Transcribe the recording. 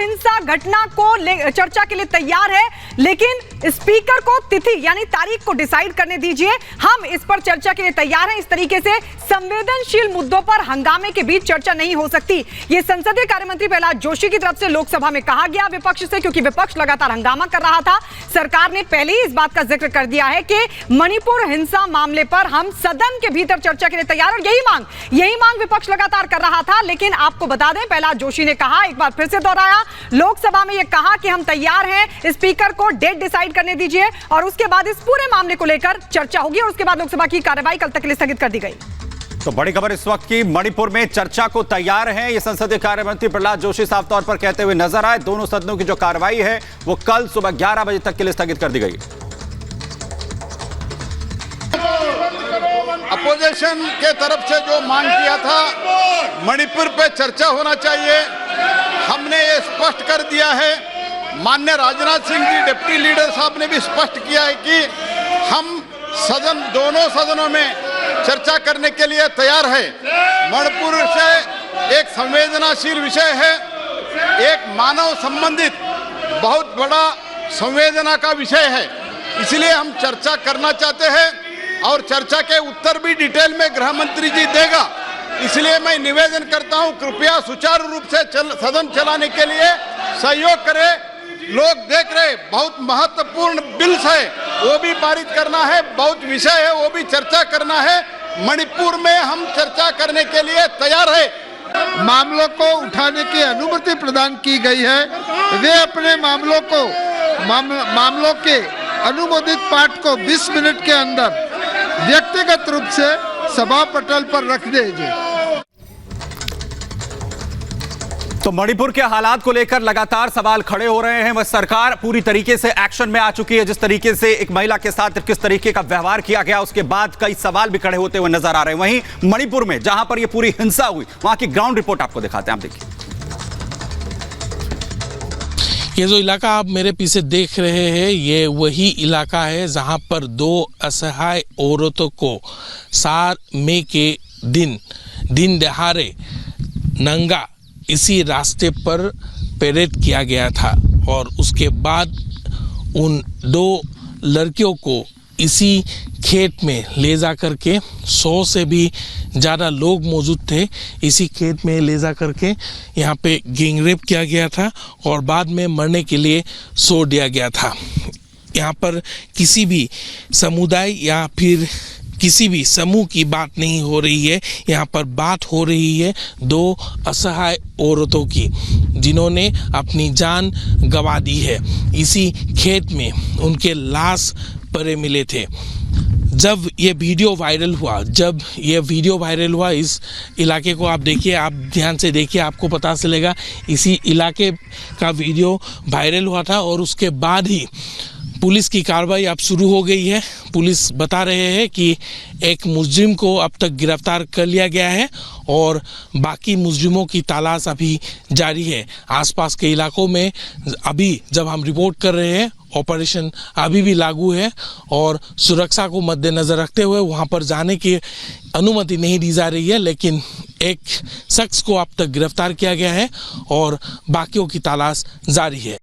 हिंसा घटना को चर्चा के लिए तैयार है, लेकिन स्पीकर को तिथि यानी तारीख को डिसाइड करने दीजिए। हम इस पर चर्चा के लिए तैयार हैं। इस तरीके से संवेदनशील मुद्दों पर हंगामे के बीच चर्चा नहीं हो सकती। ये संसदीय कार्य मंत्री प्रहलाद जोशी की तरफ से लोकसभा में कहा गया विपक्ष से, क्योंकि विपक्ष लगातार हंगामा कर रहा था। सरकार ने पहले ही इस बात का जिक्र कर दिया है कि मणिपुर हिंसा मामले पर हम सदन के भीतर चर्चा के लिए तैयार, और यही मांग विपक्ष लगातार कर रहा था। लेकिन आपको बता दें, प्रहलाद जोशी ने कहा, एक बार फिर से दोहराया लोकसभा में, यह कहा कि हम तैयार हैं, स्पीकर को डेट डिसाइड करने दीजिए और उसके बाद इस पूरे मामले को लेकर चर्चा होगी। और उसके बाद लोकसभा की कार्यवाही कल तक के लिए स्थगित कर दी गई। तो बड़ी खबर इस वक्त की, मणिपुर में चर्चा को तैयार हैं, ये संसदीय कार्य मंत्री प्रहलाद जोशी साफ तौर पर कहते हुए नजर आए। दोनों सदनों की जो कार्रवाई है वो कल सुबह 11 बजे तक के लिए स्थगित कर दी गई। अपोजिशन के तरफ से जो मांग किया था मणिपुर पे चर्चा होना चाहिए, हमने ये स्पष्ट कर दिया है। माननीय राजनाथ सिंह जी डिप्टी लीडर साहब ने भी स्पष्ट किया है कि हम दोनों सदनों में चर्चा करने के लिए तैयार है। मणिपुर से एक संवेदनशील विषय है, एक मानव संबंधित बहुत बड़ा संवेदना का विषय है, इसलिए हम चर्चा करना चाहते हैं और चर्चा के उत्तर भी डिटेल में गृह मंत्री जी देगा। इसलिए मैं निवेदन करता हूं, कृपया सुचारू रूप से सदन चलाने के लिए सहयोग करें। लोग देख रहे, बहुत महत्वपूर्ण बिल्स है, वो भी पारित करना है, बहुत विषय है, वो भी चर्चा करना है। मणिपुर में हम चर्चा करने के लिए तैयार है। मामलों को उठाने की अनुमति प्रदान की गई है। वे अपने मामलों के अनुमोदित पाठ को 20 मिनट के अंदर व्यक्तिगत रूप से सभा पटल पर रख दीजिए। तो मणिपुर के हालात को लेकर लगातार सवाल खड़े हो रहे हैं। वह सरकार पूरी तरीके से एक्शन में आ चुकी है। जिस तरीके से एक महिला के साथ किस तरीके का व्यवहार किया गया, उसके बाद कई सवाल भी खड़े होते हुए नजर आ रहे हैं। वहीं मणिपुर में जहां पर यह पूरी हिंसा हुई, वहां की ग्राउंड रिपोर्ट आपको दिखाते हैं, आप देखिए। ये जो इलाका आप मेरे पीछे देख रहे हैं, ये वही इलाका है जहां पर 2 असहाय औरतों को 4 मई के दिन दहाड़े नंगा इसी रास्ते पर परेड किया गया था। और उसके बाद उन 2 लड़कियों को इसी खेत में ले जा कर के 100 से भी ज़्यादा लोग मौजूद थे, इसी खेत में ले जा कर के यहाँ पे गैंग रेप किया गया था और बाद में मरने के लिए छोड़ दिया गया था। यहाँ पर किसी भी समुदाय या फिर किसी भी समूह की बात नहीं हो रही है। यहाँ पर बात हो रही है 2 असहाय औरतों की, जिन्होंने अपनी जान गंवा दी है। इसी खेत में उनके लाश पड़े मिले थे। जब ये वीडियो वायरल हुआ, इस इलाके को आप देखिए, आप ध्यान से देखिए, आपको पता चलेगा इसी इलाके का वीडियो वायरल हुआ था। और उसके बाद ही पुलिस की कार्रवाई अब शुरू हो गई है। पुलिस बता रहे हैं कि एक मुजरिम को अब तक गिरफ्तार कर लिया गया है और बाकी मुजरिमों की तलाश अभी जारी है। आसपास के इलाकों में अभी जब हम रिपोर्ट कर रहे हैं, ऑपरेशन अभी भी लागू है और सुरक्षा को मद्देनज़र रखते हुए वहां पर जाने की अनुमति नहीं दी जा रही है। लेकिन एक शख्स को अब तक गिरफ्तार किया गया है और बाकियों की तलाश जारी है।